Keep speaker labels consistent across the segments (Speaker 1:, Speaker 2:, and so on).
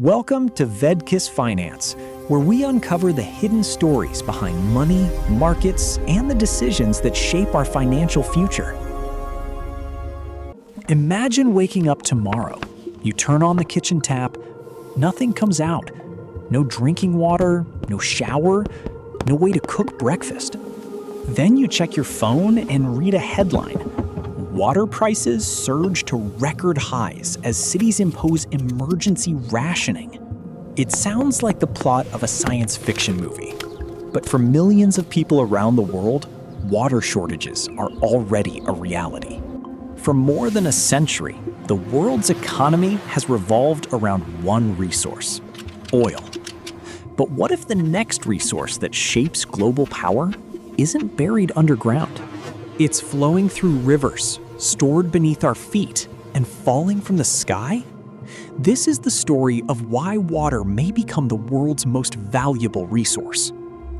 Speaker 1: Welcome to Vedkis Finance, where we uncover the hidden stories behind money, markets, and the decisions that shape our financial future. Imagine waking up tomorrow. You turn on the kitchen tap, nothing comes out. No drinking water, no shower, no way to cook breakfast. Then you check your phone and read a headline. Water prices surge to record highs as cities impose emergency rationing. It sounds like the plot of a science fiction movie. But for millions of people around the world, water shortages are already a reality. For more than a century, the world's economy has revolved around one resource: oil. But what if the next resource that shapes global power isn't buried underground? It's flowing through rivers, stored beneath our feet, and falling from the sky? This is the story of why water may become the world's most valuable resource.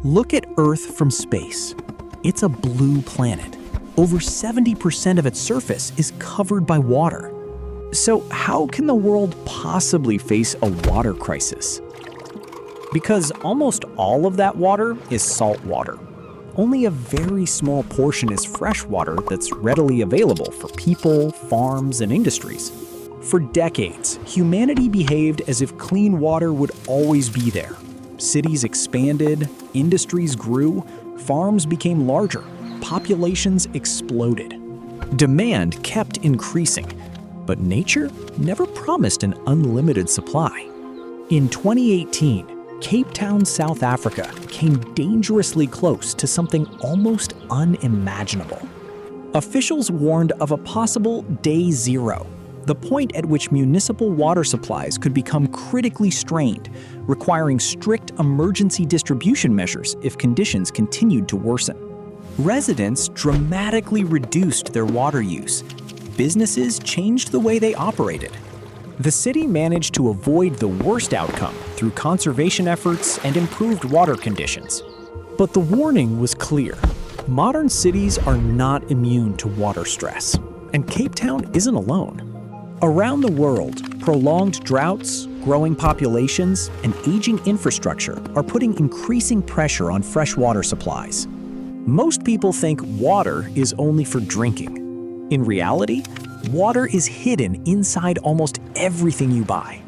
Speaker 1: Look at Earth from space. It's a blue planet. Over 70% of its surface is covered by water. So how can the world possibly face a water crisis? Because almost all of that water is salt water. Only a very small portion is fresh water that's readily available for people, farms, and industries. For decades, humanity behaved as if clean water would always be there. Cities expanded, industries grew, farms became larger, populations exploded. Demand kept increasing, but nature never promised an unlimited supply. In 2018, Cape Town, South Africa came dangerously close to something almost unimaginable. Officials warned of a possible day zero, the point at which municipal water supplies could become critically strained, requiring strict emergency distribution measures if conditions continued to worsen. Residents dramatically reduced their water use. Businesses changed the way they operated. The city managed to avoid the worst outcome through conservation efforts and improved water conditions. But the warning was clear. Modern cities are not immune to water stress, and Cape Town isn't alone. Around the world, prolonged droughts, growing populations, and aging infrastructure are putting increasing pressure on freshwater supplies. Most people think water is only for drinking. In reality, water is hidden inside almost everything you buy.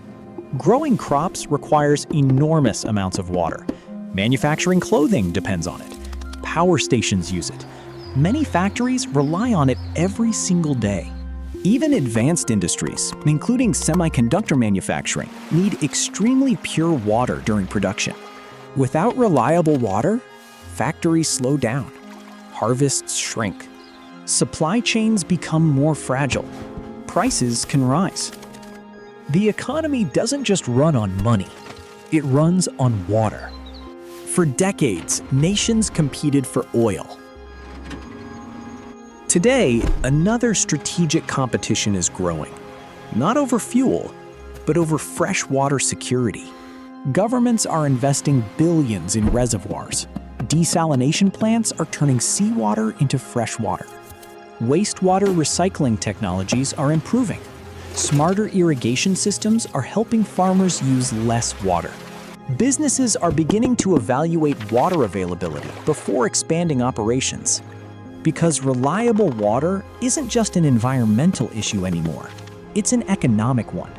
Speaker 1: Growing crops requires enormous amounts of water. Manufacturing clothing depends on it. Power stations use it. Many factories rely on it every single day. Even advanced industries, including semiconductor manufacturing, need extremely pure water during production. Without reliable water, factories slow down. Harvests shrink. Supply chains become more fragile. Prices can rise. The economy doesn't just run on money, it runs on water. For decades, nations competed for oil. Today, another strategic competition is growing. Not over fuel, but over freshwater security. Governments are investing billions in reservoirs. Desalination plants are turning seawater into fresh water. Wastewater recycling technologies are improving. Smarter irrigation systems are helping farmers use less water. Businesses are beginning to evaluate water availability before expanding operations. Because reliable water isn't just an environmental issue anymore, it's an economic one.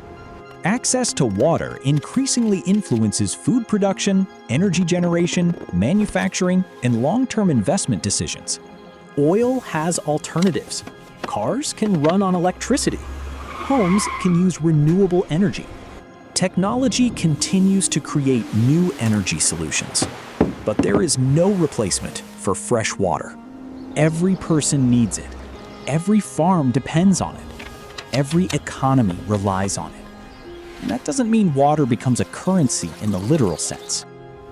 Speaker 1: Access to water increasingly influences food production, energy generation, manufacturing, and long-term investment decisions. Oil has alternatives. Cars can run on electricity. Homes can use renewable energy. Technology continues to create new energy solutions. But there is no replacement for fresh water. Every person needs it. Every farm depends on it. Every economy relies on it. And that doesn't mean water becomes a currency in the literal sense.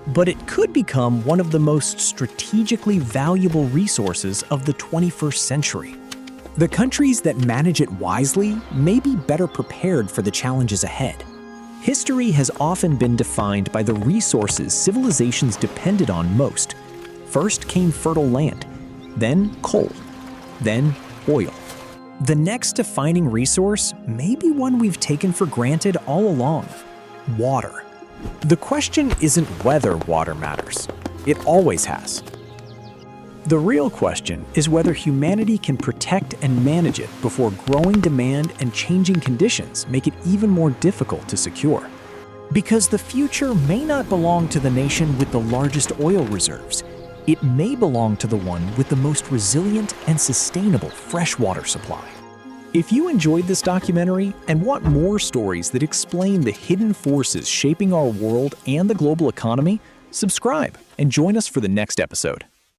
Speaker 1: But it could become one of the most strategically valuable resources of the 21st century. The countries that manage it wisely may be better prepared for the challenges ahead. History has often been defined by the resources civilizations depended on most. First came fertile land, then coal, then oil. The next defining resource may be one we've taken for granted all along: Water. The question isn't whether water matters. It always has. The real question is whether humanity can protect and manage it before growing demand and changing conditions make it even more difficult to secure. Because the future may not belong to the nation with the largest oil reserves. It may belong to the one with the most resilient and sustainable freshwater supply. If you enjoyed this documentary and want more stories that explain the hidden forces shaping our world and the global economy, subscribe and join us for the next episode.